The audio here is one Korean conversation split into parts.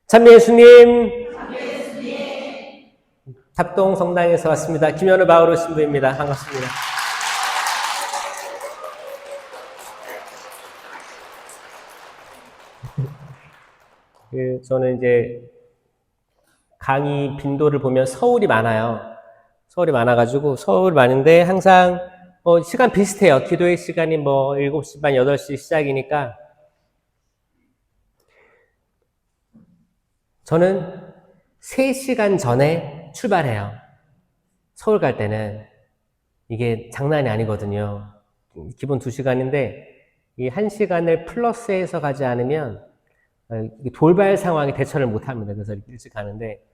참여 예수님, 답동 성당에서 왔습니다. 김현우 바오로 신부입니다. 반갑습니다. 저는 이제 강의 빈도를 보면 서울이 많아요. 서울이 많아가지고 서울 많은데 항상 시간 비슷해요. 기도의 시간이 7시 반, 8시 시작이니까 저는 3시간 전에 출발해요. 서울 갈 때는 이게 장난이 아니거든요. 기본 2시간인데 이 1시간을 플러스해서 가지 않으면 돌발 상황에 대처를 못 합니다. 그래서 일찍 가는데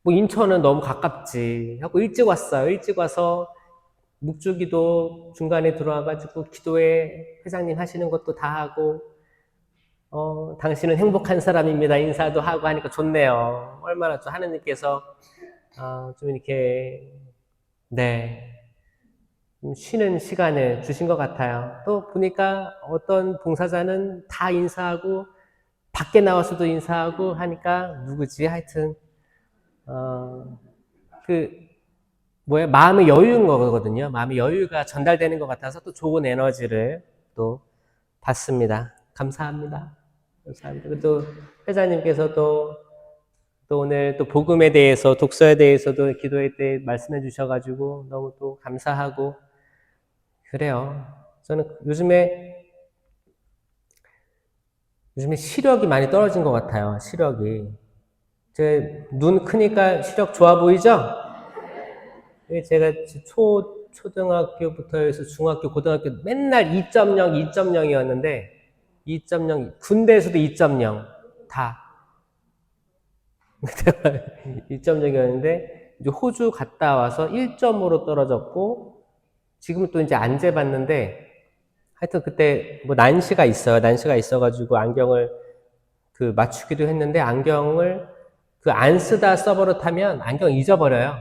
인천은 너무 가깝지 하고 일찍 왔어요. 일찍 와서 묵주기도 중간에 들어와가지고 기도회 회장님 하시는 것도 다 하고 당신은 행복한 사람입니다. 인사도 하고 하니까 좋네요. 얼마나 또 하느님께서 좀 이렇게 좀 쉬는 시간을 주신 것 같아요. 또 보니까 어떤 봉사자는 다 인사하고 밖에 나와서도 인사하고 하니까 누구지? 하여튼 마음의 여유인 거거든요. 마음의 여유가 전달되는 것 같아서 또 좋은 에너지를 또 받습니다. 감사합니다. 감사합니다. 또 회장님께서도 또 오늘 또 복음에 대해서, 독서에 대해서도 기도회 때 말씀해 주셔가지고 너무 또 감사하고 그래요. 저는 요즘에 시력이 많이 떨어진 것 같아요. 시력이. 제 눈 크니까 시력 좋아 보이죠? 제가 초등학교부터 해서 중학교, 고등학교 맨날 2.0, 2.0이었는데 2.0, 군대에서도 2.0 다 2.0이었는데 이제 호주 갔다 와서 1점으로 떨어졌고 지금은 또 이제 안 재봤는데 하여튼 그때 난시가 있어요. 난시가 있어가지고 안경을 맞추기도 했는데 안경을 안 쓰다 써버릇하면 안경 잊어버려요.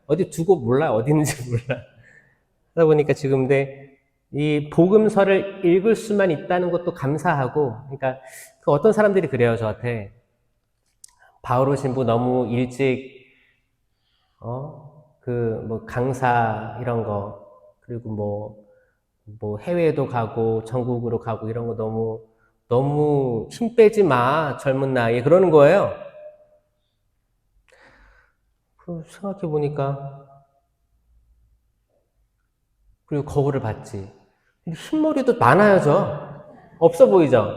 어디 두고 몰라요. 어디 있는지 몰라. 그러다 보니까 지금 근데 이 복음서를 읽을 수만 있다는 것도 감사하고, 그러니까 어떤 사람들이 그래요, 저한테. 바오로 신부 너무 일찍 강사 이런 거 그리고 해외에도 가고 전국으로 가고 이런 거 너무 힘 빼지 마 젊은 나이에 그러는 거예요. 생각해 보니까 그리고 거울을 봤지. 흰머리도 많아요, 저. 없어 보이죠?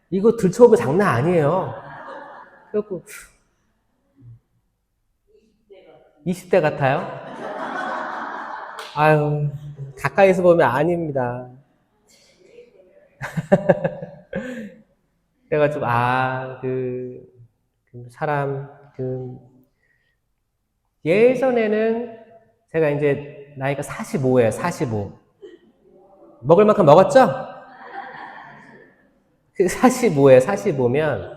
이거 들춰보면 장난 아니에요. 그래갖고 20대 같아요? 아유, 가까이서 보면 아닙니다. 그래가지고, 사람, 예전에는 제가 이제 나이가 45예요, 45. 먹을 만큼 먹었죠? 45예요, 45면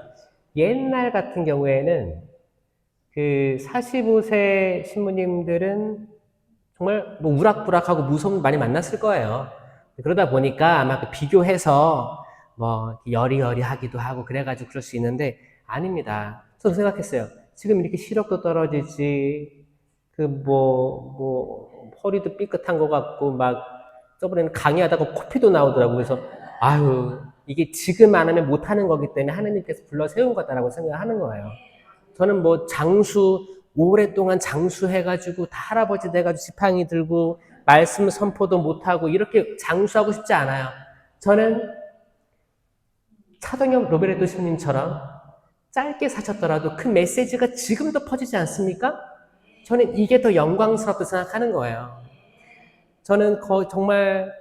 옛날 같은 경우에는 45세 신부님들은 정말 우락부락하고 무서움 많이 만났을 거예요. 그러다 보니까 아마 비교해서 여리여리하기도 하고 그래가지고 그럴 수 있는데 아닙니다. 저도 생각했어요. 지금 이렇게 시력도 떨어지지, 허리도 삐끗한 것 같고, 저번에는 강의하다가 코피도 나오더라고요. 그래서, 이게 지금 안 하면 못 하는 거기 때문에 하느님께서 불러 세운 거다라고 생각하는 거예요. 저는 오랫동안 장수해가지고, 다 할아버지 돼가지고 지팡이 들고, 말씀 선포도 못하고, 이렇게 장수하고 싶지 않아요. 저는 차동엽 로베르토 신부님처럼 짧게 사셨더라도 그 메시지가 지금도 퍼지지 않습니까? 저는 이게 더 영광스럽다고 생각하는 거예요. 저는 정말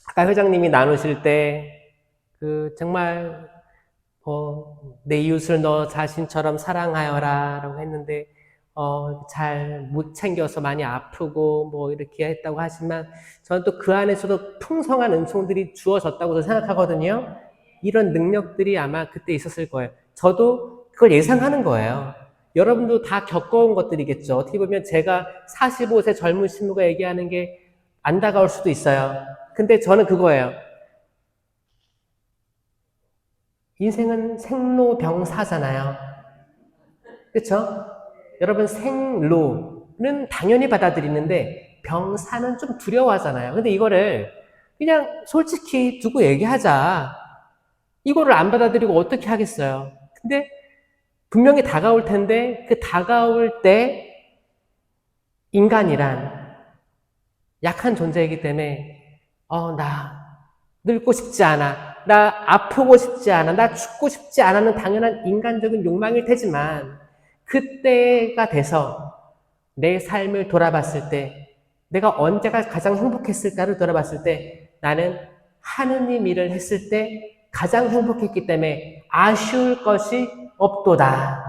아까 회장님이 나누실 때 정말 내 이웃을 너 자신처럼 사랑하여라 라고 했는데 잘 못 챙겨서 많이 아프고 이렇게 했다고 하지만 저는 또 그 안에서도 풍성한 은총들이 주어졌다고 생각하거든요. 이런 능력들이 아마 그때 있었을 거예요. 저도 그걸 예상하는 거예요. 여러분도 다 겪어온 것들이겠죠. 어떻게 보면 제가 45세 젊은 신부가 얘기하는 게 안타까울 수도 있어요. 근데 저는 그거예요. 인생은 생로병사잖아요. 그렇죠? 여러분 생로는 당연히 받아들이는데 병사는 좀 두려워하잖아요. 근데 이거를 그냥 솔직히 두고 얘기하자. 이거를 안 받아들이고 어떻게 하겠어요? 근데 분명히 다가올 텐데 그 다가올 때 인간이란 약한 존재이기 때문에 나 늙고 싶지 않아. 나 아프고 싶지 않아. 나 죽고 싶지 않아는 당연한 인간적인 욕망일 테지만 그때가 돼서 내 삶을 돌아봤을 때 내가 언제가 가장 행복했을까를 돌아봤을 때 나는 하느님 일을 했을 때 가장 행복했기 때문에 아쉬울 것이 없도다.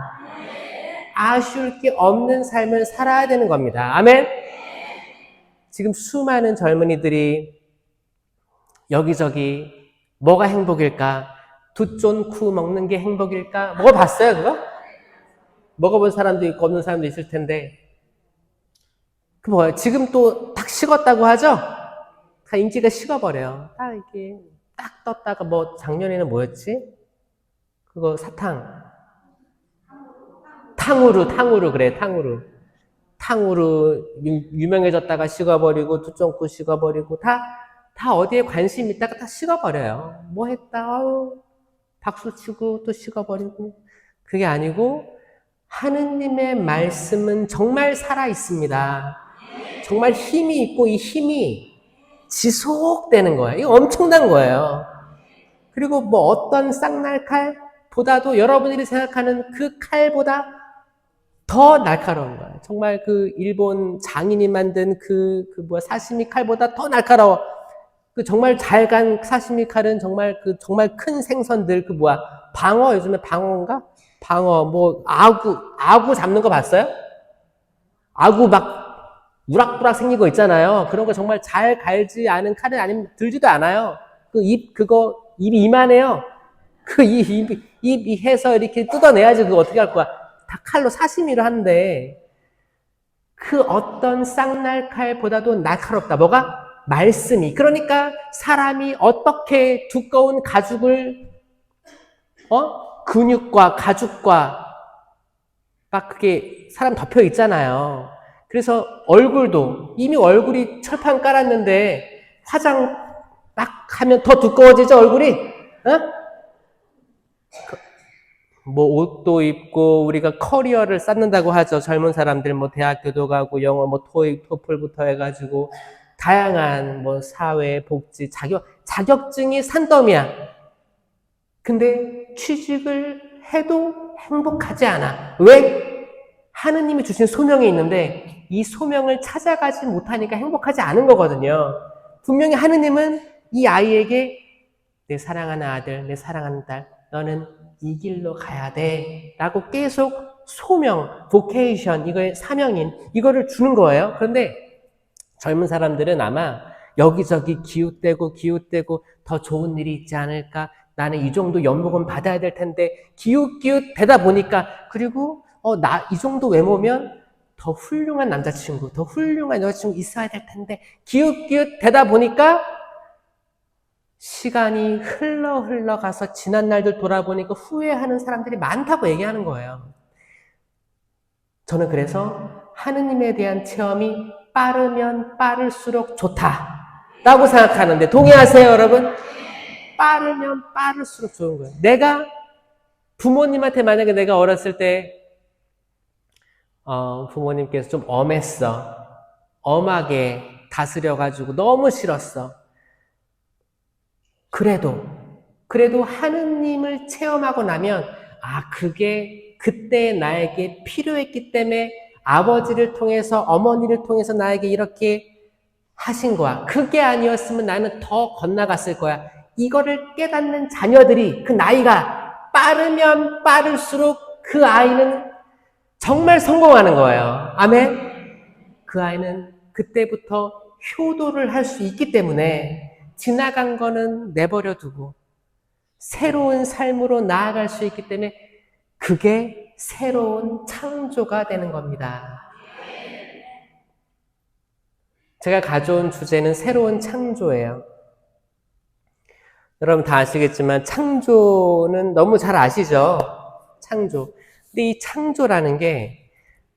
아쉬울 게 없는 삶을 살아야 되는 겁니다. 아멘? 지금 수많은 젊은이들이 여기저기 뭐가 행복일까? 두쫀쿠 먹는 게 행복일까? 먹어봤어요, 그거? 먹어본 사람도 있고 없는 사람도 있을 텐데 그 뭐예요? 지금 또 딱 식었다고 하죠? 다 인기가 식어버려요. 딱 이렇게 딱 떴다가 뭐 작년에는 뭐였지? 그거 사탕. 탕후루 그래, 탕후루. 탕후루 유명해졌다가 식어버리고 두쫑꾸 식어버리고 다 어디에 관심 있다가 다 식어버려요. 뭐 했다 박수치고 또 식어버리고 그게 아니고 하느님의 말씀은 정말 살아있습니다. 정말 힘이 있고 이 힘이 지속되는 거예요. 이거 엄청난 거예요. 그리고 뭐 어떤 쌍날칼보다도 여러분들이 생각하는 그 칼보다 더 날카로운 거예요. 정말 그 일본 장인이 만든 사시미 칼보다 더 날카로워. 그 정말 잘 간 사시미 칼은 정말 큰 생선들 방어 요즘에 방어인가? 방어 아구 잡는 거 봤어요? 아구 막 우락부락 생긴 거 있잖아요. 그런 거 정말 잘 갈지 않은 칼은 아니면 들지도 않아요. 입이 이만해요. 입이 해서 이렇게 뜯어내야지 그거 어떻게 할 거야. 다 칼로 사시미를 하는데 그 어떤 쌍날칼보다도 날카롭다. 뭐가? 말씀이. 그러니까 사람이 어떻게 두꺼운 가죽을 근육과 가죽과 막 그게 사람 덮여 있잖아요. 그래서 이미 얼굴이 철판 깔았는데 화장 딱 하면 더 두꺼워지죠, 얼굴이? 뭐 옷도 입고 우리가 커리어를 쌓는다고 하죠. 젊은 사람들 뭐 대학교도 가고 영어 뭐 토익, 토플부터 해가지고 다양한 뭐 사회, 복지, 자격증이 산더미야. 근데 취직을 해도 행복하지 않아. 왜? 하느님이 주신 소명이 있는데 이 소명을 찾아가지 못하니까 행복하지 않은 거거든요. 분명히 하느님은 이 아이에게 내 사랑하는 아들, 내 사랑하는 딸, 너는 이 길로 가야 돼 라고 계속 소명, 보케이션, 이거의 사명인 이거를 주는 거예요. 그런데 젊은 사람들은 아마 여기저기 기웃대고 더 좋은 일이 있지 않을까, 나는 이 정도 연봉은 받아야 될 텐데 기웃기웃 대다 보니까, 그리고 나 이 정도 외모면 더 훌륭한 남자친구, 더 훌륭한 여자친구 있어야 될 텐데 기웃기웃 대다 보니까 시간이 흘러가서 지난 날들 돌아보니까 후회하는 사람들이 많다고 얘기하는 거예요. 저는 그래서 하느님에 대한 체험이 빠르면 빠를수록 좋다라고 생각하는데 동의하세요, 여러분? 빠르면 빠를수록 좋은 거예요. 내가 부모님한테 만약에 내가 어렸을 때 부모님께서 좀 엄했어. 엄하게 다스려가지고 너무 싫었어. 그래도 하느님을 체험하고 나면 그게 그때 나에게 필요했기 때문에 아버지를 통해서 어머니를 통해서 나에게 이렇게 하신 거야. 그게 아니었으면 나는 더 건너갔을 거야. 이거를 깨닫는 자녀들이 그 나이가 빠르면 빠를수록 그 아이는 정말 성공하는 거예요. 아멘? 그 아이는 그때부터 효도를 할 수 있기 때문에 지나간 거는 내버려 두고 새로운 삶으로 나아갈 수 있기 때문에 그게 새로운 창조가 되는 겁니다. 제가 가져온 주제는 새로운 창조예요. 여러분 다 아시겠지만 창조는 너무 잘 아시죠? 창조. 근데 이 창조라는 게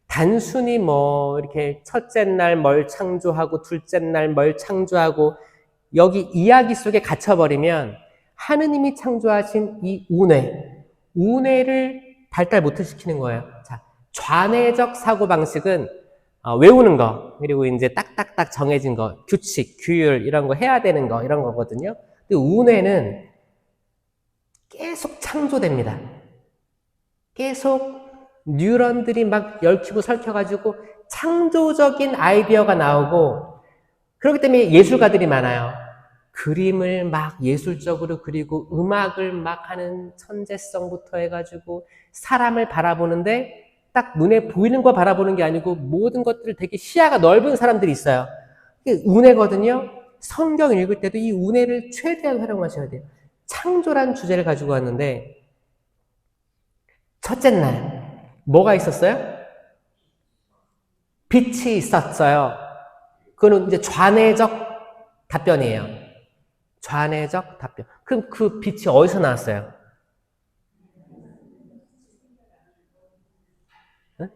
단순히 뭐 이렇게 첫째 날 뭘 창조하고 둘째 날 뭘 창조하고 여기 이야기 속에 갇혀버리면 하느님이 창조하신 이 운해를 발달 못시키는 거예요. 자, 좌뇌적 사고방식은 외우는 거, 그리고 이제 딱딱딱 정해진 거, 규칙, 규율, 이런 거 해야 되는 거, 이런 거거든요. 근데 운해는 계속 창조됩니다. 계속 뉴런들이 막 얽히고 설켜가지고 창조적인 아이디어가 나오고, 그렇기 때문에 예술가들이 많아요. 그림을 막 예술적으로 그리고 음악을 막 하는 천재성부터 해가지고 사람을 바라보는데 딱 눈에 보이는 거 바라보는 게 아니고 모든 것들을 되게 시야가 넓은 사람들이 있어요. 이게 운해거든요. 성경 읽을 때도 이 운해를 최대한 활용하셔야 돼요. 창조란 주제를 가지고 왔는데 첫째 날 뭐가 있었어요? 빛이 있었어요. 그거는 이제 좌뇌적 답변이에요. 좌뇌적 답변. 그럼 그 빛이 어디서 나왔어요? 응?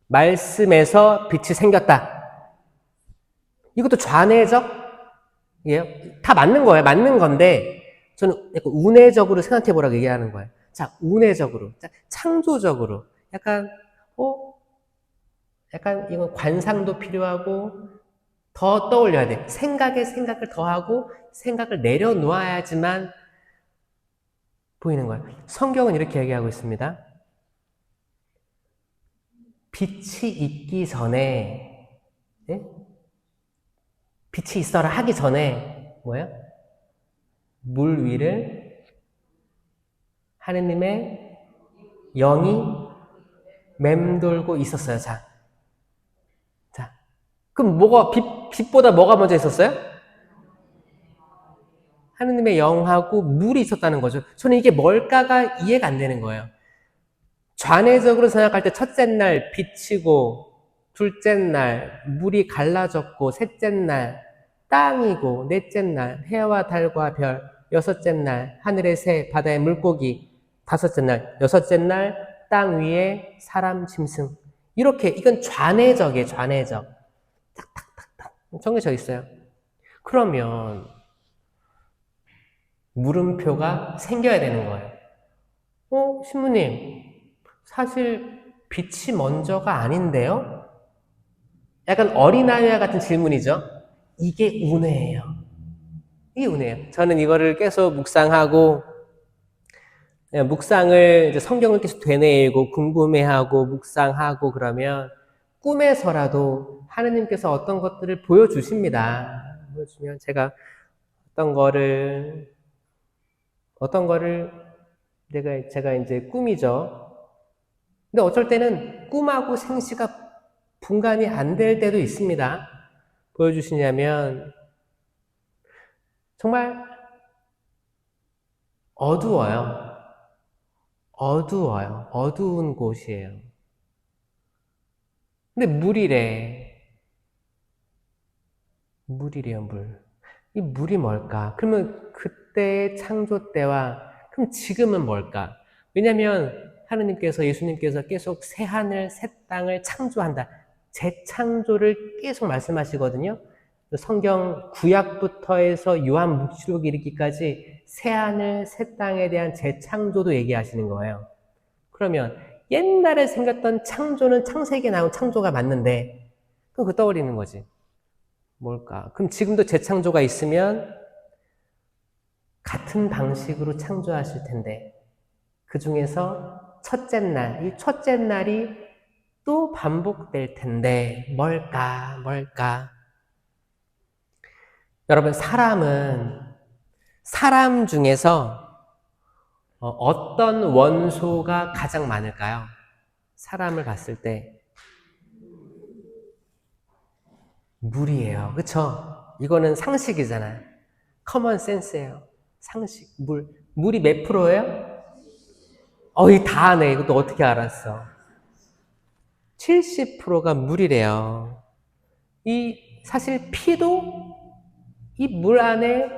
말씀에서 빛이 생겼다. 이것도 좌뇌적? 예, 다 맞는 거예요. 맞는 건데, 저는 약간 운해적으로 생각해 보라고 얘기하는 거예요. 자, 운해적으로. 자, 창조적으로. 약간, 약간 이건 관상도 필요하고, 더 떠올려야 돼. 생각에 생각을 더하고, 생각을 내려놓아야지만 보이는 거예요. 성경은 이렇게 얘기하고 있습니다. 빛이 있기 전에, 예? 빛이 있어라 하기 전에, 뭐예요? 물 위를 하느님의 영이 맴돌고 있었어요. 자. 그럼 빛보다 뭐가 먼저 있었어요? 하느님의 영하고 물이 있었다는 거죠. 저는 이게 뭘까가 이해가 안 되는 거예요. 좌뇌적으로 생각할 때 첫째 날 빛이고, 둘째 날 물이 갈라졌고, 셋째 날 땅이고, 넷째 날 해와 달과 별, 여섯째 날 하늘의 새, 바다의 물고기, 다섯째 날, 여섯째 날 땅 위에 사람 짐승. 이렇게 이건 좌뇌적이에요. 좌뇌적. 탁탁탁탁 정해져 있어요. 그러면 물음표가 생겨야 되는 거예요. 신부님, 사실 빛이 먼저가 아닌데요? 약간 어린아이와 같은 질문이죠. 이게 운해예요. 이게 운해예요. 저는 이거를 계속 묵상하고, 묵상을 이제 성경을 계속 되뇌이고 궁금해하고 묵상하고 그러면 꿈에서라도 하느님께서 어떤 것들을 보여주십니다. 보여주면 제가 어떤 거를 제가 이제 꿈이죠. 근데 어쩔 때는 꿈하고 생시가 분간이 안 될 때도 있습니다. 보여주시냐면 정말 어두워요. 어두운 곳이에요. 근데 물이래요, 물. 이 물이 뭘까? 그러면 그때의 창조 때와 그럼 지금은 뭘까? 왜냐하면 하느님께서 예수님께서 계속 새 하늘 새 땅을 창조한다. 재창조를 계속 말씀하시거든요. 성경 구약부터 해서 요한묵시록 이르기까지 새 하늘 새 땅에 대한 재창조도 얘기하시는 거예요. 그러면 옛날에 생겼던 창조는 창세기에 나온 창조가 맞는데 그럼 그 떠올리는 거지. 뭘까? 그럼 지금도 재창조가 있으면 같은 방식으로 창조하실 텐데 그 중에서 첫째 날, 이 첫째 날이 또 반복될 텐데 뭘까? 여러분 사람 중에서 어떤 원소가 가장 많을까요? 사람을 봤을 때 물이에요. 그쵸? 이거는 상식이잖아요. 커먼 센스예요. 상식, 물. 물이 몇 프로예요? 이 다 아네. 이것도 어떻게 알았어? 70%가 물이래요. 사실 피도 이 물 안에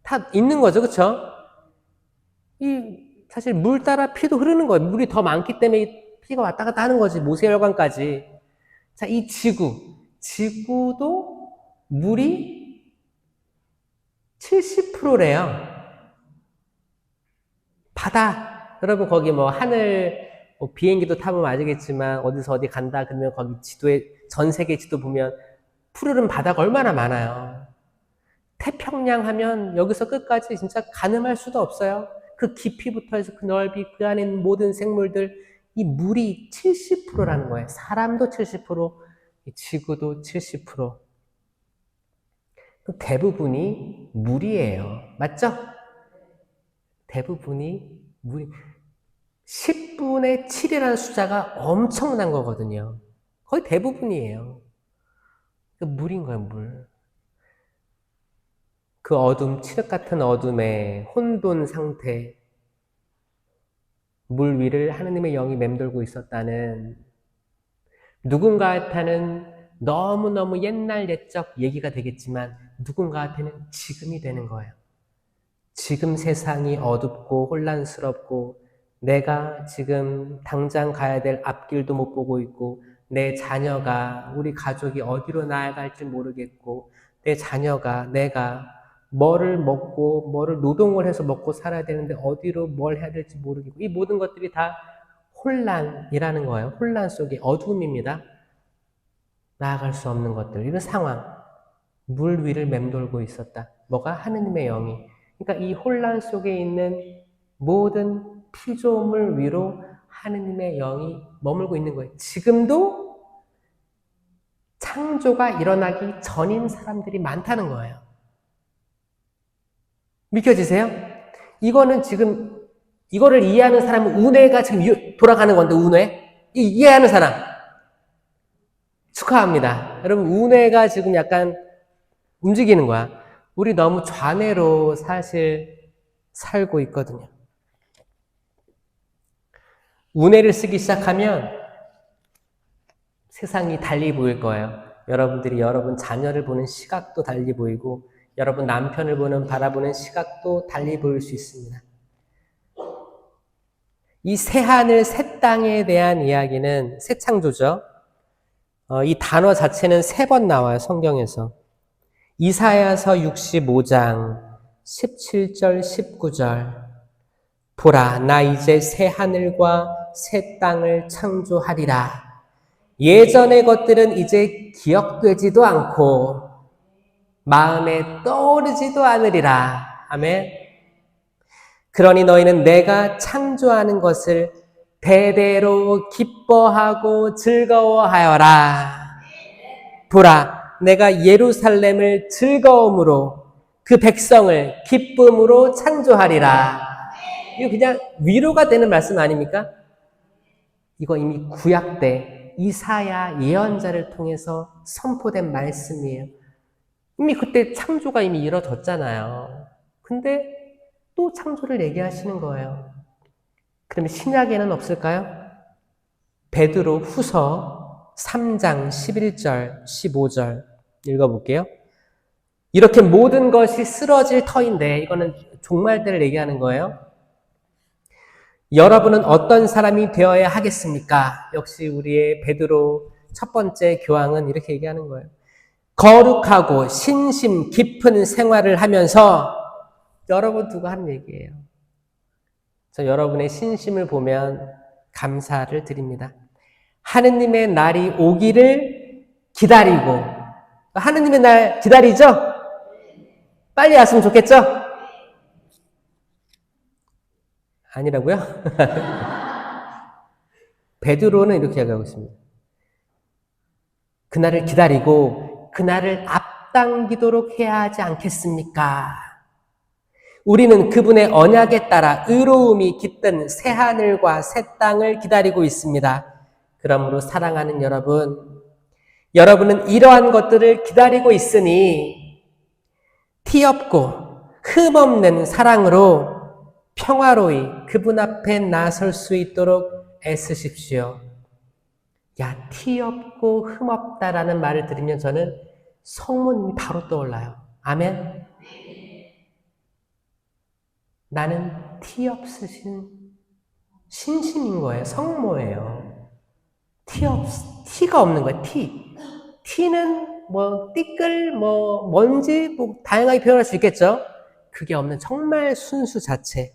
다 있는 거죠. 그쵸? 사실 물 따라 피도 흐르는 거예요. 물이 더 많기 때문에 피가 왔다 갔다 하는 거지. 모세혈관까지. 자, 이 지구도 물이 70%래요. 바다. 여러분, 거기 뭐 하늘, 비행기도 타보면 아시겠지만, 어디서 어디 간다 그러면 거기 지도에, 전 세계 지도 보면 푸르른 바다가 얼마나 많아요. 태평양 하면 여기서 끝까지 진짜 가늠할 수도 없어요. 그 깊이부터 해서 그 넓이, 그 안에 있는 모든 생물들, 이 물이 70%라는 거예요. 사람도 70%, 지구도 70%. 대부분이 물이에요. 맞죠? 대부분이 물이. 10분의 7이라는 숫자가 엄청난 거거든요. 거의 대부분이에요. 물인 거예요, 물. 그 어둠, 칠흑 같은 어둠의 혼돈 상태, 물 위를 하느님의 영이 맴돌고 있었다는 누군가한테는 너무너무 옛날 옛적 얘기가 되겠지만 누군가한테는 지금이 되는 거예요. 지금 세상이 어둡고 혼란스럽고 내가 지금 당장 가야 될 앞길도 못 보고 있고 내 자녀가, 우리 가족이 어디로 나아갈지 모르겠고 내 자녀가, 내가 뭐를 먹고 뭐를 노동을 해서 먹고 살아야 되는데 어디로 뭘 해야 될지 모르겠고 이 모든 것들이 다 혼란이라는 거예요. 혼란 속의 어둠입니다. 나아갈 수 없는 것들, 이런 상황. 물 위를 맴돌고 있었다. 뭐가? 하느님의 영이. 그러니까 이 혼란 속에 있는 모든 피조물 위로 하느님의 영이 머물고 있는 거예요. 지금도 창조가 일어나기 전인 사람들이 많다는 거예요. 믿겨지세요? 이거는 지금, 이거를 이해하는 사람은 운해가 지금 돌아가는 건데, 운해? 이해하는 사람. 축하합니다. 여러분, 운해가 지금 약간 움직이는 거야. 우리 너무 좌뇌로 사실 살고 있거든요. 운해를 쓰기 시작하면 세상이 달리 보일 거예요. 여러분들이 여러분 자녀를 보는 시각도 달리 보이고 여러분 남편을 바라보는 시각도 달리 보일 수 있습니다. 이 새하늘 새 땅에 대한 이야기는 새 창조죠. 이 단어 자체는 3번 나와요. 성경에서. 이사야서 65장 17절 19절 보라 나 이제 새 하늘과 새 땅을 창조하리라. 예전의 것들은 이제 기억되지도 않고 마음에 떠오르지도 않으리라. 아멘. 그러니 너희는 내가 창조하는 것을 대대로 기뻐하고 즐거워하여라. 보라 내가 예루살렘을 즐거움으로 그 백성을 기쁨으로 창조하리라. 이거 그냥 위로가 되는 말씀 아닙니까? 이거 이미 구약 때 이사야 예언자를 통해서 선포된 말씀이에요. 이미 그때 창조가 이미 이루어졌잖아요. 근데 또 창조를 얘기하시는 거예요. 그럼 신약에는 없을까요? 베드로 후서 3장 11절 15절 읽어볼게요. 이렇게 모든 것이 쓰러질 터인데 이거는 종말때를 얘기하는 거예요. 여러분은 어떤 사람이 되어야 하겠습니까? 역시 우리의 베드로 첫 번째 교황은 이렇게 얘기하는 거예요. 거룩하고 신심 깊은 생활을 하면서 여러분 두고 하는 얘기예요. 저 여러분의 신심을 보면 감사를 드립니다. 하느님의 날이 오기를 기다리고 하느님의 날 기다리죠? 빨리 왔으면 좋겠죠? 아니라고요? 베드로는 이렇게 얘기하고 있습니다. 그날을 기다리고 그날을 앞당기도록 해야 하지 않겠습니까? 우리는 그분의 언약에 따라 의로움이 깃든 새 하늘과 새 땅을 기다리고 있습니다. 그러므로 사랑하는 여러분은 이러한 것들을 기다리고 있으니 티 없고 흠 없는 사랑으로 평화로이 그분 앞에 나설 수 있도록 애쓰십시오. 티 없고 흠 없다라는 말을 들으면 저는 성모님이 바로 떠올라요. 아멘? 나는 티 없으신 신심인 거예요. 성모예요. 티가 없는 거예요. 티는 뭐 띠끌, 뭐 먼지, 뭐 다양하게 표현할 수 있겠죠. 그게 없는 정말 순수 자체.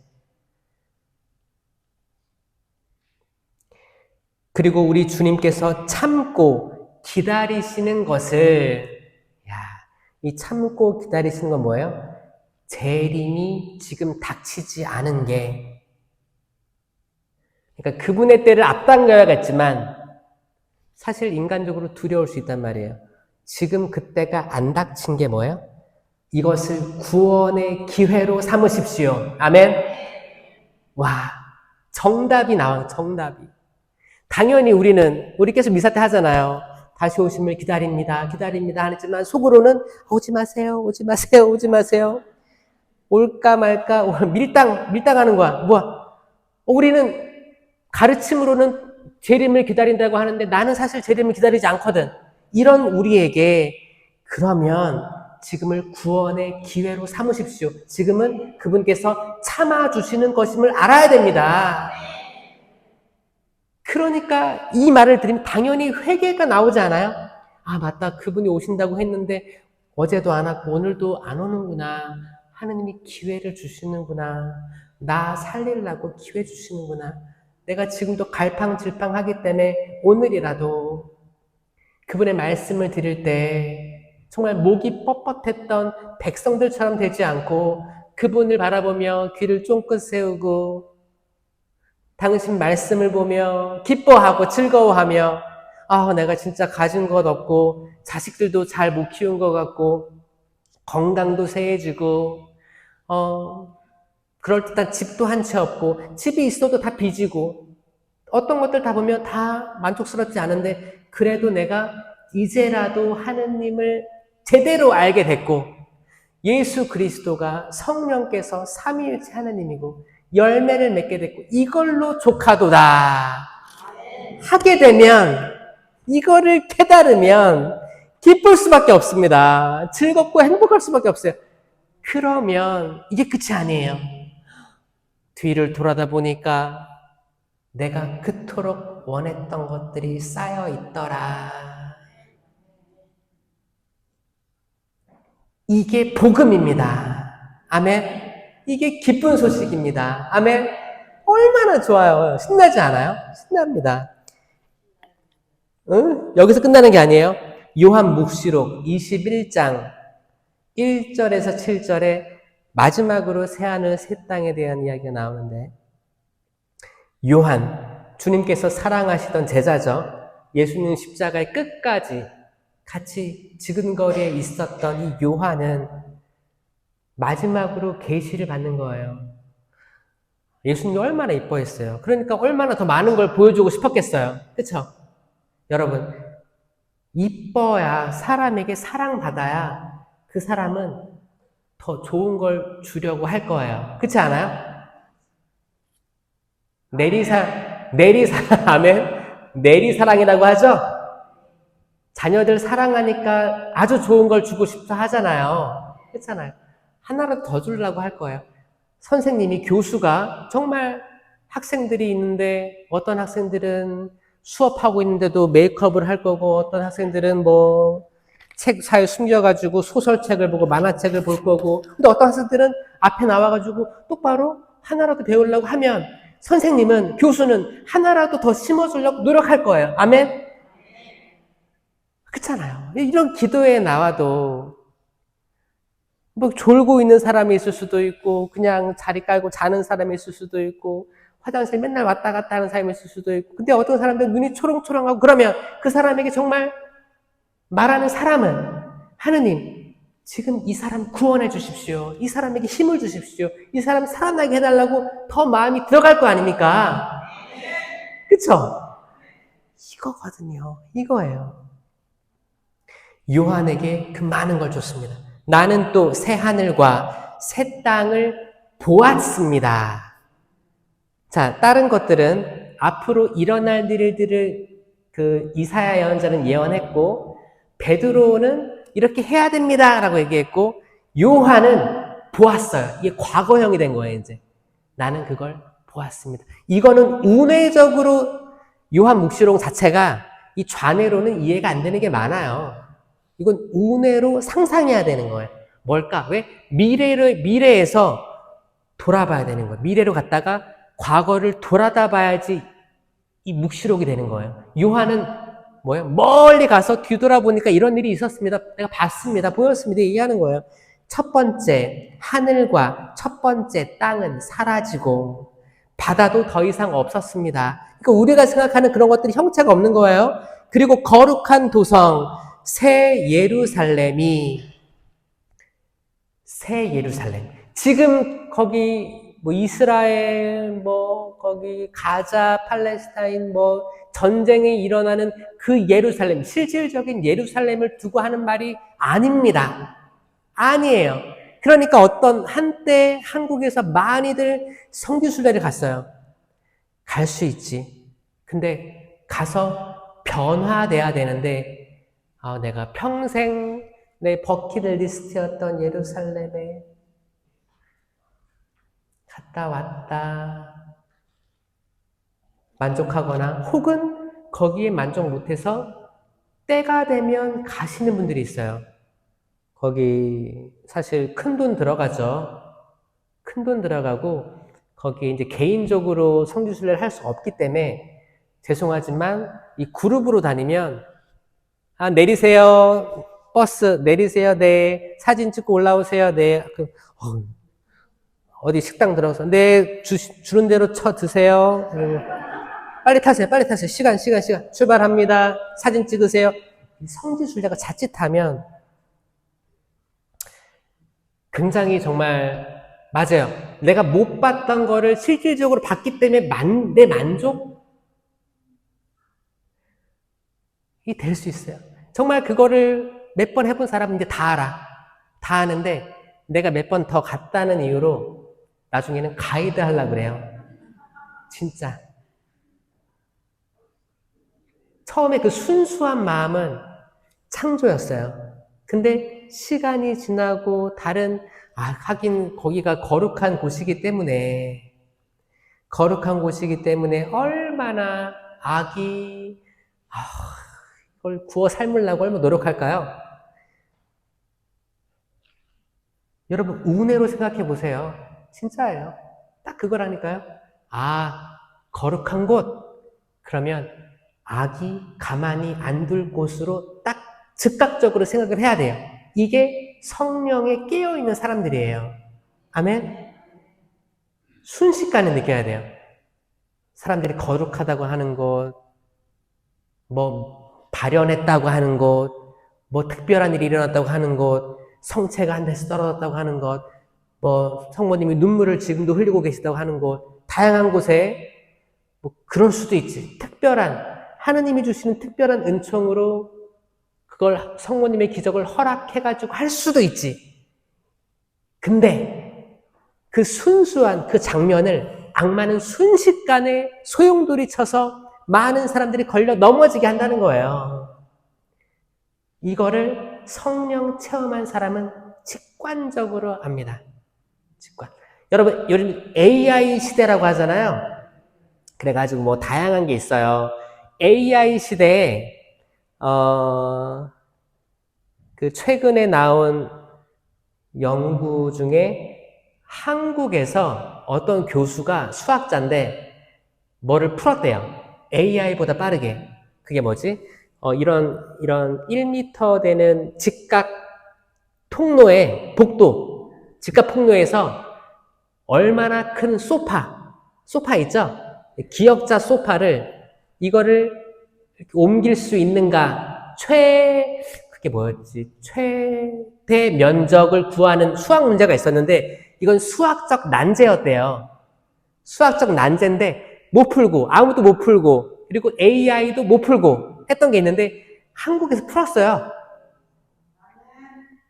그리고 우리 주님께서 참고 기다리시는 것을, 이 참고 기다리시는 건 뭐예요? 재림이 지금 닥치지 않은 게, 그러니까 그분의 때를 앞당겨야겠지만 사실 인간적으로 두려울 수 있단 말이에요. 지금 그때가 안 닥친 게 뭐예요? 이것을 구원의 기회로 삼으십시오. 아멘? 와, 정답이 나와요. 정답이. 당연히 우리 계속 미사 때 하잖아요. 다시 오심을 기다립니다. 하지만 속으로는 오지 마세요. 오지 마세요. 오지 마세요. 올까 말까 밀당하는 거야. 뭐야? 우리는 가르침으로는 재림을 기다린다고 하는데 나는 사실 재림을 기다리지 않거든. 이런 우리에게 그러면 지금을 구원의 기회로 삼으십시오. 지금은 그분께서 참아주시는 것임을 알아야 됩니다. 그러니까 이 말을 들으면 당연히 회개가 나오지 않아요? 아, 맞다. 그분이 오신다고 했는데 어제도 안 왔고 오늘도 안 오는구나. 하느님이 기회를 주시는구나. 나 살리려고 기회 주시는구나. 내가 지금도 갈팡질팡하기 때문에 오늘이라도 그분의 말씀을 들을 때 정말 목이 뻣뻣했던 백성들처럼 되지 않고 그분을 바라보며 귀를 쫑긋 세우고 당신 말씀을 보며 기뻐하고 즐거워하며 내가 진짜 가진 것 없고 자식들도 잘 못 키운 것 같고 건강도 세해지고 그럴듯한 집도 한 채 없고 집이 있어도 다 빚이고 어떤 것들 다 보면 다 만족스럽지 않은데 그래도 내가 이제라도 하느님을 제대로 알게 됐고 예수 그리스도가 성령께서 삼위일체 하느님이고 열매를 맺게 됐고 이걸로 족하도다 하게 되면 이거를 깨달으면 기쁠 수밖에 없습니다. 즐겁고 행복할 수밖에 없어요. 그러면 이게 끝이 아니에요. 뒤를 돌아다 보니까 내가 그토록 원했던 것들이 쌓여 있더라. 이게 복음입니다. 아멘. 이게 기쁜 소식입니다. 아멘. 얼마나 좋아요. 신나지 않아요? 신납니다. 응? 여기서 끝나는 게 아니에요. 요한 묵시록 21장 1절에서 7절에 마지막으로 새하늘 새 땅에 대한 이야기가 나오는데 요한, 주님께서 사랑하시던 제자죠. 예수님 십자가의 끝까지 같이 지근거리에 있었던 이 요한은 마지막으로 계시를 받는 거예요. 예수님이 얼마나 이뻐했어요. 그러니까 얼마나 더 많은 걸 보여주고 싶었겠어요. 그쵸? 여러분, 이뻐야 사람에게 사랑받아야 그 사람은 더 좋은 걸 주려고 할 거예요. 그렇지 않아요? 아멘? 내리사랑이라고 하죠? 자녀들 사랑하니까 아주 좋은 걸 주고 싶다 하잖아요. 그렇잖아요. 하나라도 더 주려고 할 거예요. 선생님이, 교수가 정말 학생들이 있는데 어떤 학생들은 수업하고 있는데도 메이크업을 할 거고 어떤 학생들은 뭐 책 사이에 숨겨가지고 소설책을 보고 만화책을 볼 거고 근데 어떤 학생들은 앞에 나와가지고 똑바로 하나라도 배우려고 하면 선생님은, 교수는 하나라도 더 심어주려고 노력할 거예요. 아멘? 그렇잖아요. 이런 기도에 나와도 뭐 졸고 있는 사람이 있을 수도 있고 그냥 자리 깔고 자는 사람이 있을 수도 있고 화장실 맨날 왔다 갔다 하는 사람이 있을 수도 있고 근데 어떤 사람들은 눈이 초롱초롱하고 그러면 그 사람에게 정말 말하는 사람은 하느님 지금 이 사람 구원해 주십시오. 이 사람에게 힘을 주십시오. 이 사람 살아나게 해달라고 더 마음이 들어갈 거 아닙니까? 그쵸? 이거거든요. 이거예요. 요한에게 그 많은 걸 줬습니다. 나는 또 새 하늘과 새 땅을 보았습니다. 자, 다른 것들은 앞으로 일어날 일들을 그 이사야 예언자는 예언했고 베드로는 이렇게 해야 됩니다 라고 얘기했고 요한은 보았어요. 이게 과거형이 된 거예요, 이제. 나는 그걸 보았습니다. 이거는 운회적으로 요한 묵시록 자체가 이 좌뇌로는 이해가 안 되는 게 많아요. 이건 운회로 상상해야 되는 거예요. 뭘까? 왜? 미래에서 돌아봐야 되는 거예요. 미래로 갔다가 과거를 돌아다 봐야지 이 묵시록이 되는 거예요. 요한은 뭐예요? 멀리 가서 뒤돌아보니까 이런 일이 있었습니다. 내가 봤습니다. 보였습니다. 얘기하는 거예요. 첫 번째, 하늘과 첫 번째 땅은 사라지고 바다도 더 이상 없었습니다. 그러니까 우리가 생각하는 그런 것들이 형체가 없는 거예요. 그리고 거룩한 도성, 새 예루살렘. 지금 거기 뭐 이스라엘, 뭐 거기 가자, 팔레스타인, 뭐 전쟁이 일어나는 그 예루살렘, 실질적인 예루살렘을 두고 하는 말이 아닙니다. 아니에요. 그러니까 어떤 한때 한국에서 많이들 성교순례를 갔어요. 갈 수 있지. 근데 가서 변화돼야 되는데 내가 평생 내 버킷리스트였던 예루살렘에 갔다 왔다 만족하거나 혹은 거기에 만족 못해서 때가 되면 가시는 분들이 있어요. 거기 사실 큰 돈 들어가죠. 큰 돈 들어가고 거기 이제 개인적으로 성지순례를 할 수 없기 때문에 죄송하지만 이 그룹으로 다니면 내리세요. 버스 내리세요. 네. 사진 찍고 올라오세요. 네. 어디 식당 들어가서 네. 주는 대로 쳐 드세요. 빨리 타세요. 시간. 출발합니다. 사진 찍으세요. 성지순례가 자칫하면 굉장히 정말 맞아요. 내가 못 봤던 거를 실질적으로 봤기 때문에 내 만족이 될 수 있어요. 정말 그거를 몇 번 해본 사람은 이제 다 알아. 다 아는데 내가 몇 번 더 갔다는 이유로 나중에는 가이드 하려고 그래요. 진짜. 처음에 그 순수한 마음은 창조였어요. 근데 시간이 지나고 하긴 거기가 거룩한 곳이기 때문에 얼마나 악이 이걸 구워 삶으려고 얼마나 노력할까요? 여러분 운해로 생각해 보세요. 진짜예요. 딱 그거라니까요. 거룩한 곳 그러면 악이 가만히 안 둘 곳으로 딱 즉각적으로 생각을 해야 돼요. 이게 성령에 깨어있는 사람들이에요. 아멘? 순식간에 느껴야 돼요. 사람들이 거룩하다고 하는 곳, 뭐 발현했다고 하는 곳, 뭐 특별한 일이 일어났다고 하는 곳, 성체가 한 대씩 떨어졌다고 하는 곳, 뭐 성모님이 눈물을 지금도 흘리고 계시다고 하는 곳, 다양한 곳에 뭐 그럴 수도 있지. 하느님이 주시는 특별한 은총으로 그걸 성모님의 기적을 허락해가지고 할 수도 있지. 근데 그 순수한 그 장면을 악마는 순식간에 소용돌이 쳐서 많은 사람들이 걸려 넘어지게 한다는 거예요. 이거를 성령 체험한 사람은 직관적으로 압니다. 여러분, 요즘 AI 시대라고 하잖아요. 그래가지고 뭐 다양한 게 있어요. AI 시대에 그 최근에 나온 연구 중에 한국에서 어떤 교수가 수학자인데 뭐를 풀었대요. AI보다 빠르게. 그게 뭐지? 이런 1m 되는 직각 통로의 복도, 직각 통로에서 얼마나 큰 소파 있죠? 기역자 소파를 이거를 옮길 수 있는가? 그게 뭐였지? 최대 면적을 구하는 수학 문제가 있었는데 이건 수학적 난제였대요. 수학적 난제인데 못 풀고 아무도 못 풀고 그리고 AI도 못 풀고 했던 게 있는데 한국에서 풀었어요.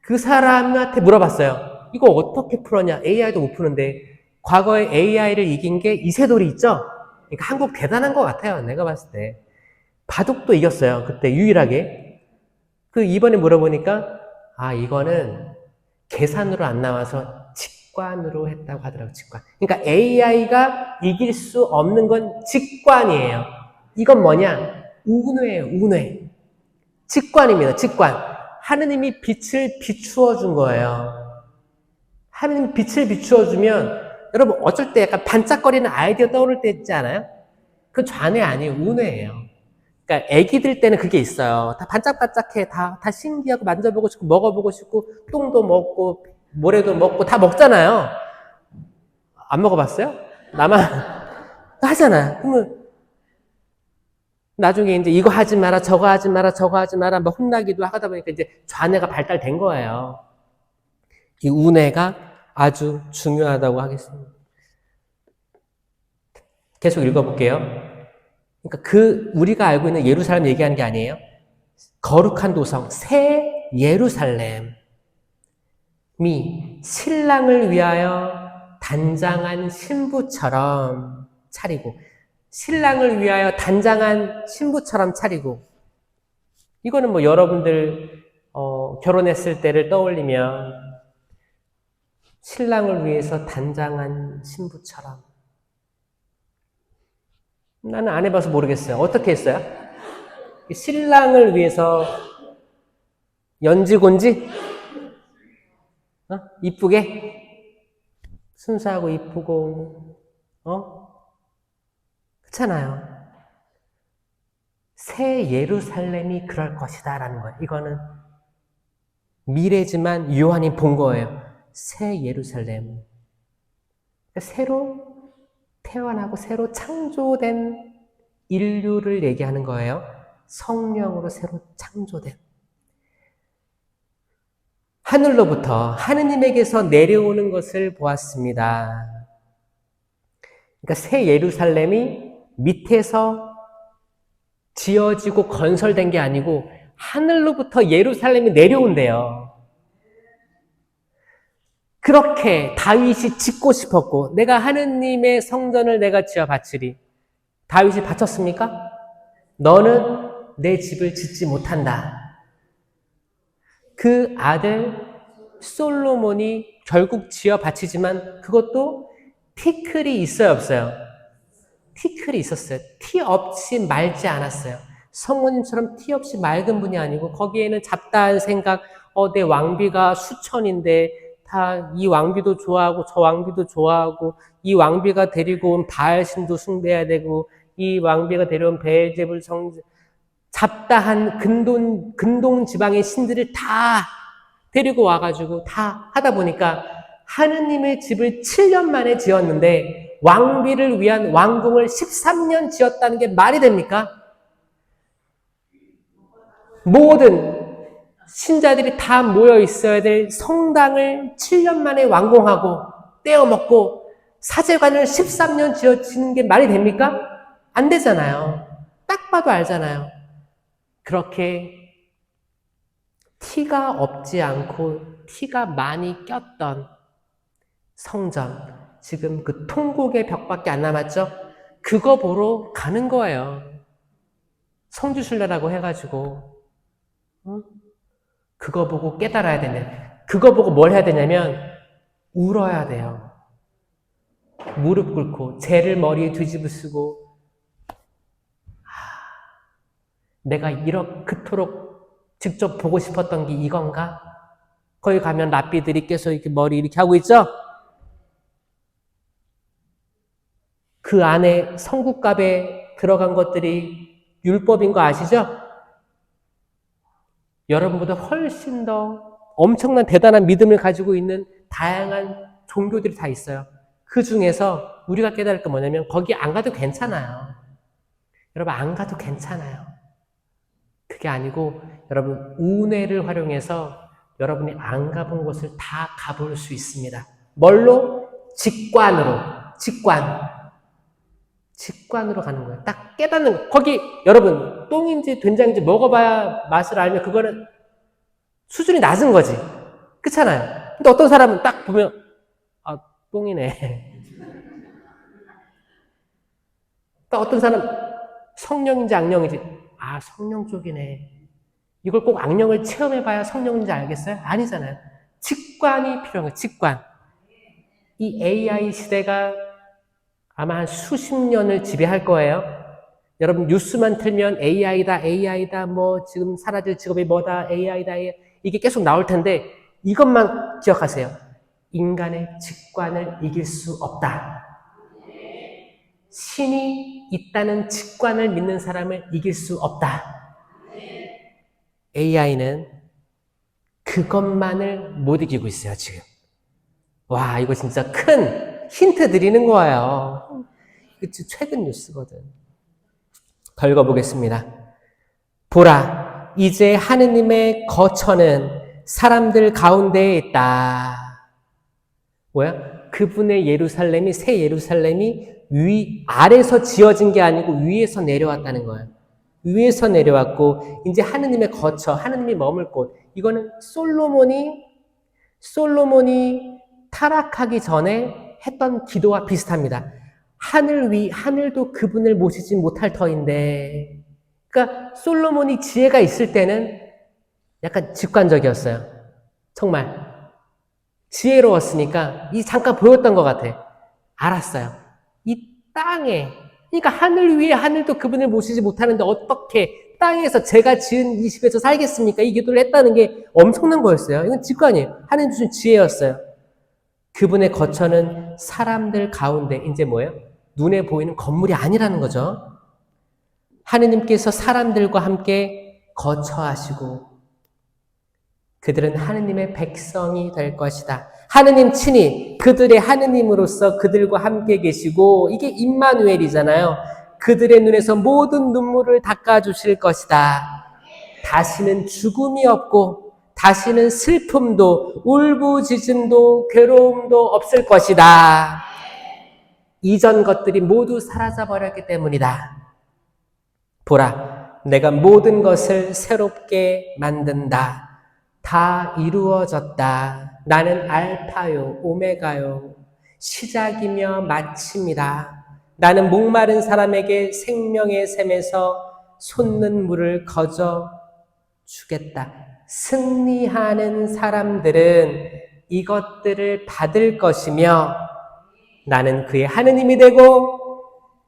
그 사람한테 물어봤어요. 이거 어떻게 풀었냐? AI도 못 푸는데 과거에 AI를 이긴 게 이세돌이 있죠? 그러니까 한국 대단한 것 같아요. 내가 봤을 때. 바둑도 이겼어요. 그때 유일하게. 이번에 물어보니까 이거는 계산으로 안 나와서 직관으로 했다고 하더라고요. 직관. 그러니까 AI가 이길 수 없는 건 직관이에요. 이건 뭐냐? 운회예요. 운회. 직관입니다. 직관. 하느님이 빛을 비추어 준 거예요. 하느님이 빛을 비추어 주면 여러분 어쩔 때 약간 반짝거리는 아이디어 떠오를 때 있지 않아요? 그건 좌뇌 아니에요. 우뇌예요. 그러니까 애기들 때는 그게 있어요. 다 반짝반짝해. 다 신기하고 만져보고 싶고 먹어보고 싶고 똥도 먹고 모래도 먹고 다 먹잖아요. 안 먹어봤어요? 나만 하잖아요. 그러면 나중에 이제 이거 하지 마라, 저거 하지 마라, 저거 하지 마라, 뭐 혼나기도 하다 보니까 이제 좌뇌가 발달된 거예요. 이 우뇌가 아주 중요하다고 하겠습니다. 계속 읽어볼게요. 그러니까 우리가 알고 있는 예루살렘 얘기하는 게 아니에요. 거룩한 도성, 새 예루살렘이 신랑을 위하여 단장한 신부처럼 차리고, 신랑을 위하여 단장한 신부처럼 차리고, 이거는 뭐 여러분들 결혼했을 때를 떠올리면 신랑을 위해서 단장한 신부처럼. 나는 안 해봐서 모르겠어요. 어떻게 했어요? 신랑을 위해서 연지곤지? 이쁘게? 순수하고 이쁘고, 그렇잖아요. 새 예루살렘이 그럴 것이다 라는 거예요. 이거는 미래지만 요한이 본 거예요. 새 예루살렘. 새로 태어나고 새로 창조된 인류를 얘기하는 거예요. 성령으로 새로 창조된. 하늘로부터 하느님에게서 내려오는 것을 보았습니다. 그러니까 새 예루살렘이 밑에서 지어지고 건설된 게 아니고 하늘로부터 예루살렘이 내려온대요. 그렇게 다윗이 짓고 싶었고 내가 하느님의 성전을 내가 지어 바치리. 다윗이 바쳤습니까? 너는 내 집을 짓지 못한다. 그 아들 솔로몬이 결국 지어 바치지만 그것도 티클이 있어요, 없어요? 티클이 있었어요. 티 없이 맑지 않았어요. 성모님처럼 티 없이 맑은 분이 아니고 거기에는 잡다한 생각, 내 왕비가 수천인데 다 이 왕비도 좋아하고 저 왕비도 좋아하고 이 왕비가 데리고 온 바알신도 숭배해야 되고 이 왕비가 데려온 베엘제불 잡다한 근동 지방의 신들을 다 데리고 와가지고 다 하다 보니까 하느님의 집을 7년 만에 지었는데 왕비를 위한 왕궁을 13년 지었다는 게 말이 됩니까? 모든 신자들이 다 모여 있어야 될 성당을 7년 만에 완공하고 떼어먹고 사제관을 13년 지어지는 게 말이 됩니까? 안 되잖아요. 딱 봐도 알잖아요. 그렇게 티가 없지 않고 티가 많이 꼈던 성전, 지금 그 통곡의 벽밖에 안 남았죠? 그거 보러 가는 거예요. 성주순례라고 해가지고 그거 보고 깨달아야 되냐. 그거 보고 뭘 해야 되냐면 울어야 돼요. 무릎 꿇고 죄를 머리에 뒤집으시고 내가 그토록 직접 보고 싶었던 게 이건가? 거기 가면 랍비들이 계속 이렇게 머리 이렇게 하고 있죠? 그 안에 성국갑에 들어간 것들이 율법인 거 아시죠? 여러분보다 훨씬 더 엄청난 대단한 믿음을 가지고 있는 다양한 종교들이 다 있어요. 그 중에서 우리가 깨달을 게 뭐냐면 거기 안 가도 괜찮아요. 여러분 안 가도 괜찮아요. 그게 아니고 여러분 운회를 활용해서 여러분이 안 가본 곳을 다 가볼 수 있습니다. 뭘로? 직관으로. 직관으로 가는 거예요. 딱 깨닫는 거. 거기 여러분 똥인지 된장인지 먹어봐야 맛을 알면 그거는 수준이 낮은 거지. 그렇잖아요. 근데 어떤 사람은 딱 보면 똥이네. 또 어떤 사람 성령인지 악령인지 성령 쪽이네. 이걸 꼭 악령을 체험해봐야 성령인지 알겠어요? 아니잖아요. 직관이 필요한 거예요. 직관. 이 AI 시대가 아마 한 수십 년을 지배할 거예요. 여러분 뉴스만 틀면 AI다, 뭐 지금 사라질 직업이 뭐다, AI다, AI. 이게 계속 나올 텐데 이것만 기억하세요. 인간의 직관을 이길 수 없다. 신이 있다는 직관을 믿는 사람을 이길 수 없다. AI는 그것만을 못 이기고 있어요, 지금. 와, 이거 진짜 큰 힌트 드리는 거예요. 그치, 최근 뉴스거든. 더 읽어보겠습니다. 보라, 이제 하느님의 거처는 사람들 가운데에 있다. 뭐야? 그분의 예루살렘이, 새 예루살렘이 아래서 지어진 게 아니고 위에서 내려왔다는 거예요. 위에서 내려왔고, 이제 하느님의 거처, 하느님이 머물 곳. 이거는 솔로몬이 타락하기 전에 했던 기도와 비슷합니다. 하늘도 그분을 모시지 못할 터인데. 그러니까 솔로몬이 지혜가 있을 때는 약간 직관적이었어요. 정말. 지혜로웠으니까 잠깐 보였던 것 같아. 알았어요. 이 땅에, 그러니까 하늘 위에 하늘도 그분을 모시지 못하는데 어떻게 땅에서 제가 지은 이 집에서 살겠습니까? 이 기도를 했다는 게 엄청난 거였어요. 이건 직관이에요. 하나님 주신 지혜였어요. 그분의 거처는 사람들 가운데, 이제 뭐예요? 눈에 보이는 건물이 아니라는 거죠. 하느님께서 사람들과 함께 거처하시고 그들은 하느님의 백성이 될 것이다. 하느님 친히 그들의 하느님으로서 그들과 함께 계시고, 이게 임마누엘이잖아요. 그들의 눈에서 모든 눈물을 닦아주실 것이다. 다시는 죽음이 없고 다시는 슬픔도 울부짖음도 괴로움도 없을 것이다. 이전 것들이 모두 사라져버렸기 때문이다. 보라, 내가 모든 것을 새롭게 만든다. 다 이루어졌다. 나는 알파요 오메가요 시작이며 마침이다. 나는 목마른 사람에게 생명의 샘에서 솟는 물을 거저 주겠다. 승리하는 사람들은 이것들을 받을 것이며 나는 그의 하느님이 되고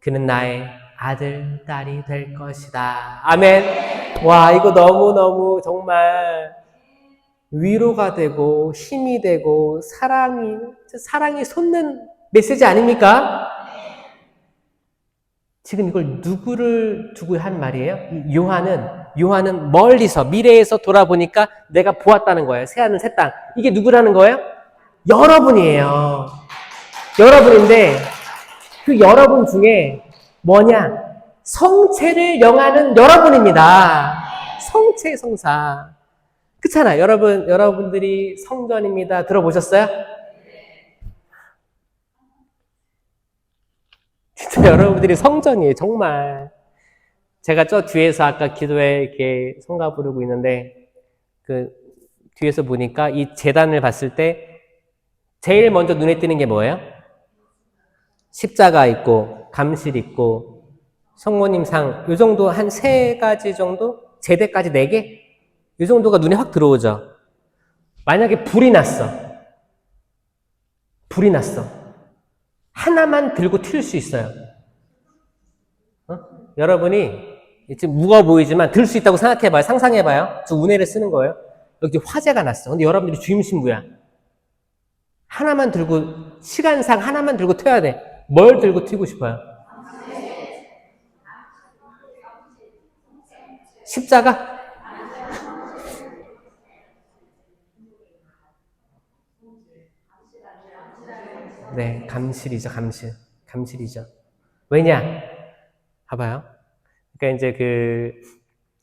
그는 나의 아들, 딸이 될 것이다. 아멘. 와, 이거 너무너무 정말 위로가 되고 힘이 되고 사랑이 솟는 메시지 아닙니까? 지금 이걸 누구를 두고 한 말이에요? 요한은 멀리서 미래에서 돌아보니까 내가 보았다는 거예요. 새하늘 새 땅. 이게 누구라는 거예요? 여러분이에요. 여러분인데 그 여러분 중에 뭐냐? 성체를 영하는 여러분입니다. 성체 성사. 그렇잖아요. 여러분들이 성전입니다. 들어보셨어요? 진짜 여러분들이 성전이에요. 정말. 제가 저 뒤에서 아까 기도회 이렇게 성가 부르고 있는데 그 뒤에서 보니까 이 제단을 봤을 때 제일 먼저 눈에 띄는 게 뭐예요? 십자가 있고 감실 있고 성모님 상, 요 정도 한 3가지 정도? 제대까지 4개? 이 정도가 눈에 확 들어오죠. 만약에 불이 났어. 하나만 들고 튈 수 있어요. 여러분이 지금 무거워 보이지만 들 수 있다고 생각해봐요. 상상해봐요. 저 운해를 쓰는 거예요. 여기 화재가 났어. 근데 여러분들이 주임 신부야. 하나만 들고, 시간상 하나만 들고 튀어야 돼. 뭘 들고 튀고 싶어요? 십자가? 네, 감실이죠. 왜냐? 봐봐요. 그러니까 이제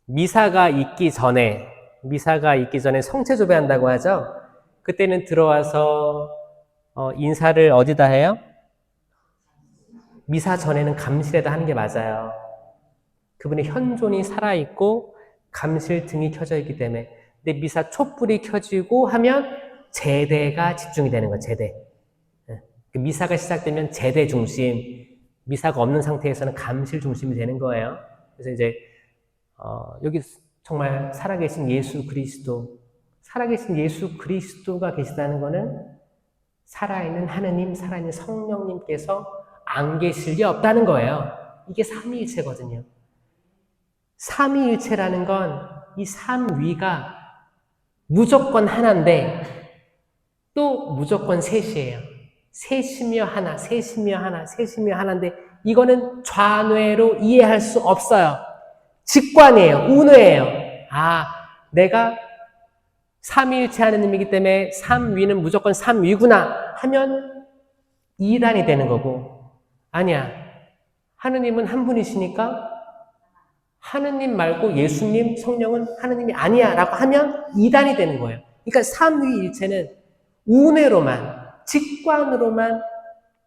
미사가 있기 전에 성체조배한다고 하죠. 그때는 들어와서 인사를 어디다 해요? 미사 전에는 감실에다 하는 게 맞아요. 그분의 현존이 살아있고 감실 등이 켜져 있기 때문에. 근데 미사 촛불이 켜지고 하면 제대가 집중이 되는 거예요. 제대. 미사가 시작되면 제대 중심, 미사가 없는 상태에서는 감실 중심이 되는 거예요. 그래서 이제 여기 정말 살아계신 예수 그리스도, 살아계신 예수 그리스도가 계시다는 것은 살아있는 하느님, 살아있는 성령님께서 안 계실 리 없다는 거예요. 이게 삼위일체거든요. 삼위일체라는 건 이 삼위가 무조건 하나인데 또 무조건 셋이에요. 셋이며 하나, 셋이며 하나, 셋이며 하나인데 이거는 좌뇌로 이해할 수 없어요. 직관이에요. 운뇌예요. 아, 내가 삼위일체 하느님이기 때문에 삼위는 무조건 삼위구나 하면 이단이 되는 거고, 아니야. 하느님은 한 분이시니까 하느님 말고 예수님, 성령은 하느님이 아니야 라고 하면 이단이 되는 거예요. 그러니까 삼위일체는 운뇌로만, 직관으로만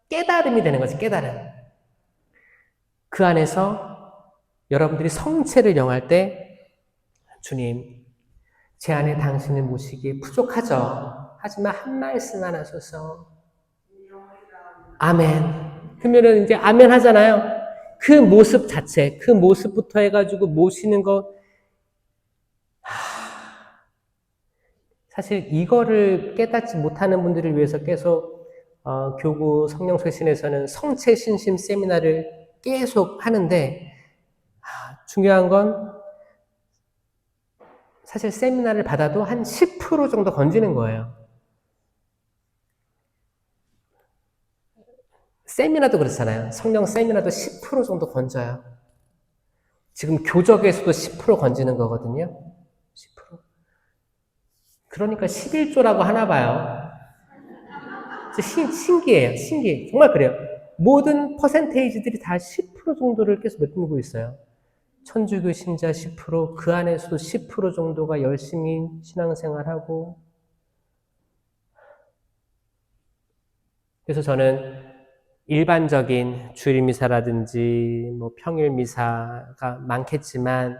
깨달음이 되는 거지, 깨달음. 그 안에서 여러분들이 성체를 영할 때 주님, 제 안에 당신을 모시기에 부족하죠. 하지만 한 말씀만 하소서. 아멘. 그러면은 이제 아멘 하잖아요. 그 모습 자체, 그 모습부터 해가지고 모시는 것, 사실 이거를 깨닫지 못하는 분들을 위해서 계속 교구 성령소신에서는 성체 신심 세미나를 계속 하는데, 중요한 건 사실 세미나를 받아도 한 10% 정도 건지는 거예요. 세미나도 그렇잖아요. 성령 세미나도 10% 정도 건져요. 지금 교적에서도 10% 건지는 거거든요. 10%. 그러니까 11조라고 하나 봐요. 신기해요. 신기해. 정말 그래요. 모든 퍼센테이지들이 다 10% 정도를 계속 메꾸고 있어요. 천주교 신자 10%, 그 안에서도 10% 정도가 열심히 신앙생활하고. 그래서 저는 일반적인 주일미사라든지 뭐 평일미사가 많겠지만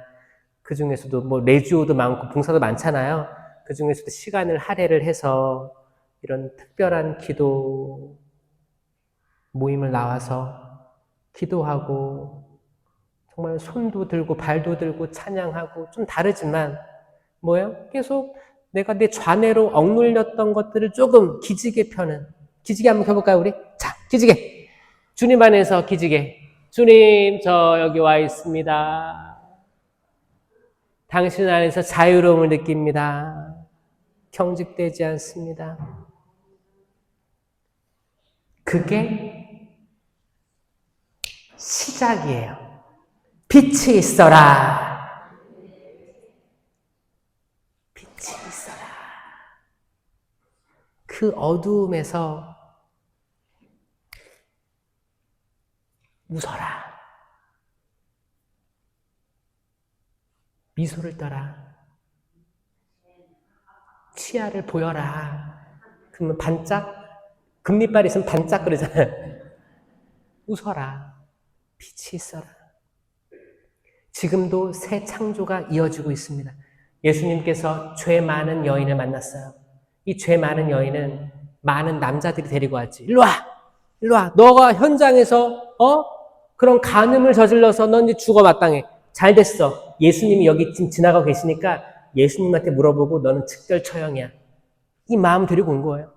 그 중에서도 뭐 레지오도 많고 봉사도 많잖아요. 그 중에서도 시간을 할애를 해서 이런 특별한 기도 모임을 나와서 기도하고 정말 손도 들고 발도 들고 찬양하고 좀 다르지만 뭐예요? 계속 내가 내 좌뇌로 억눌렸던 것들을 조금 기지개 펴는, 기지개 한번 펴볼까요 우리? 자, 기지개. 주님 안에서 기지개. 주님, 저 여기 와 있습니다. 당신 안에서 자유로움을 느낍니다. 경직되지 않습니다. 그게 시작이에요. 빛이 있어라. 빛이 있어라. 그 어두움에서 웃어라. 미소를 떠라. 치아를 보여라. 그러면 반짝, 금리빨 있으면 반짝 그러잖아요. 웃어라. 빛이 있어라. 지금도 새 창조가 이어지고 있습니다. 예수님께서 죄 많은 여인을 만났어요. 이 죄 많은 여인은 많은 남자들이 데리고 왔지. 일로 와! 일로 와! 너가 현장에서 그런 간음을 저질러서 넌 이제 죽어 마땅해. 잘 됐어. 예수님이 여기 지금 지나가고 계시니까 예수님한테 물어보고 너는 특별 처형이야. 이 마음 데리고 온 거예요.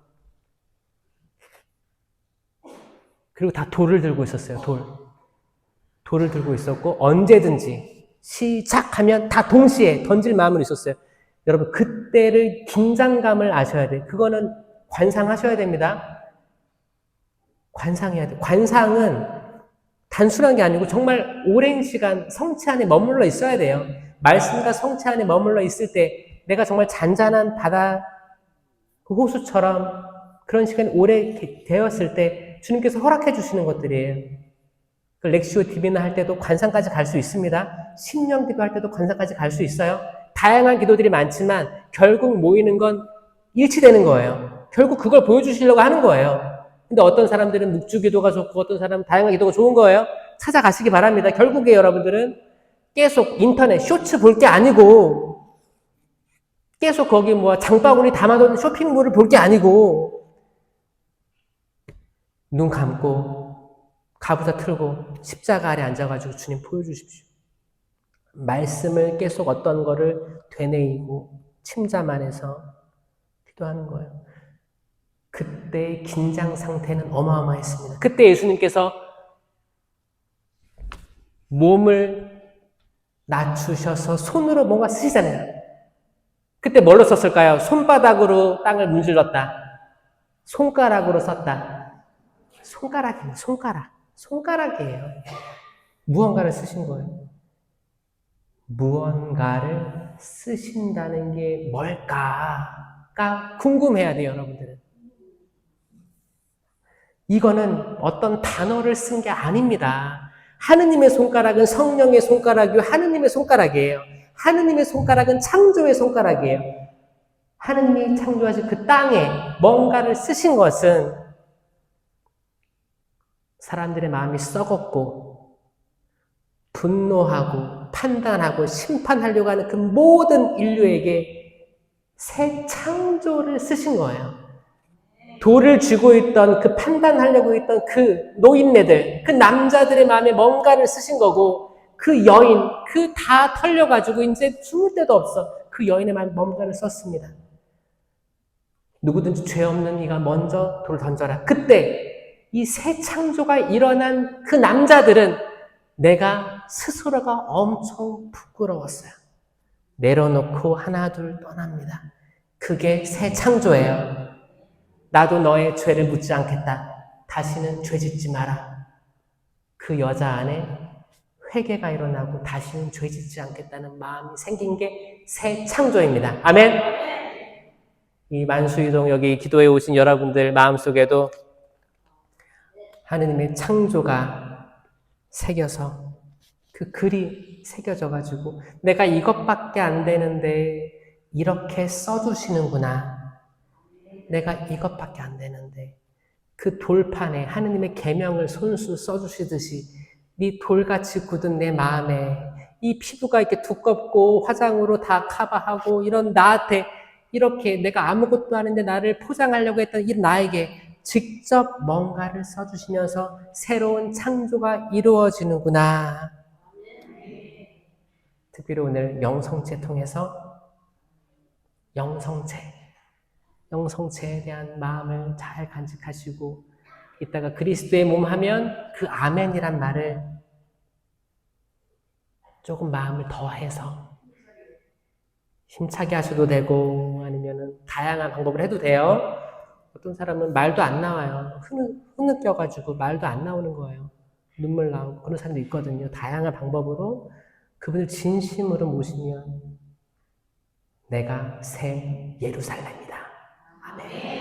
그리고 다 돌을 들고 있었어요. 돌을 들고 있었고 언제든지 시작하면 다 동시에 던질 마음으로 있었어요. 여러분 그때를 긴장감을 아셔야 돼요. 그거는 관상하셔야 됩니다. 관상해야 돼요. 관상은 단순한 게 아니고 정말 오랜 시간 성체 안에 머물러 있어야 돼요. 말씀과 성체 안에 머물러 있을 때 내가 정말 잔잔한 바다 그 호수처럼 그런 시간이 오래 되었을 때 주님께서 허락해 주시는 것들이에요. 그 렉시오 디비나 할 때도 관상까지 갈 수 있습니다. 심령 기도할 때도 관상까지 갈 수 있어요. 다양한 기도들이 많지만 결국 모이는 건 일치되는 거예요. 결국 그걸 보여주시려고 하는 거예요. 근데 어떤 사람들은 묵주 기도가 좋고 어떤 사람은 다양한 기도가 좋은 거예요. 찾아가시기 바랍니다. 결국에 여러분들은 계속 인터넷 쇼츠 볼 게 아니고 계속 거기 뭐 장바구니 담아놓은 쇼핑몰을 볼 게 아니고 눈 감고 가부좌 틀고 십자가 아래 앉아가지고 주님 보여주십시오. 말씀을 계속 어떤 거를 되뇌이고 침잠 안에서 기도하는 거예요. 그때 긴장 상태는 어마어마했습니다. 그때 예수님께서 몸을 낮추셔서 손으로 뭔가 쓰시잖아요. 그때 뭘로 썼을까요? 손바닥으로 땅을 문질렀다. 손가락으로 썼다. 손가락이에요. 손가락이에요. 무언가를 쓰신 거예요. 무언가를 쓰신다는 게 뭘까가 궁금해야 돼요, 여러분들은. 이거는 어떤 단어를 쓴 게 아닙니다. 하느님의 손가락은 성령의 손가락이요, 하느님의 손가락이에요. 하느님의 손가락은 창조의 손가락이에요. 하느님이 창조하신 그 땅에 뭔가를 쓰신 것은 사람들의 마음이 썩었고 분노하고 판단하고 심판하려고 하는 그 모든 인류에게 새 창조를 쓰신 거예요. 돌을 쥐고 있던 그 판단하려고 했던 그 노인네들, 그 남자들의 마음에 뭔가를 쓰신 거고, 그 여인, 그 다 털려가지고 이제 죽을 데도 없어. 그 여인의 마음에 뭔가를 썼습니다. 누구든지 죄 없는 이가 먼저 돌을 던져라. 그때 이 새 창조가 일어난 그 남자들은 내가 스스로가 엄청 부끄러웠어요. 내려놓고 하나 둘 떠납니다. 그게 새 창조예요. 나도 너의 죄를 묻지 않겠다. 다시는 죄 짓지 마라. 그 여자 안에 회개가 일어나고 다시는 죄 짓지 않겠다는 마음이 생긴 게 새 창조입니다. 아멘? 이 만수이동 여기 기도에 오신 여러분들 마음속에도 하느님의 창조가 새겨서 그 글이 새겨져가지고 내가 이것밖에 안 되는데 이렇게 써주시는구나. 내가 이것밖에 안 되는데 그 돌판에 하느님의 계명을 손수 써주시듯이 네 돌같이 굳은 내 마음에 이 피부가 이렇게 두껍고 화장으로 다 커버하고 이런 나한테 이렇게 내가 아무것도 아닌데 나를 포장하려고 했던 이 나에게 직접 뭔가를 써주시면서 새로운 창조가 이루어지는구나. 특별히 오늘 영성체 통해서 영성체에 대한 마음을 잘 간직하시고 이따가 그리스도의 몸 하면 그 아멘이란 말을 조금 마음을 더해서 힘차게 하셔도 되고 아니면은 다양한 방법을 해도 돼요. 어떤 사람은 말도 안 나와요. 흐느껴가지고 말도 안 나오는 거예요. 눈물 나오고 그런 사람도 있거든요. 다양한 방법으로 그분을 진심으로 모시면 내가 새 예루살렘이다. 아멘.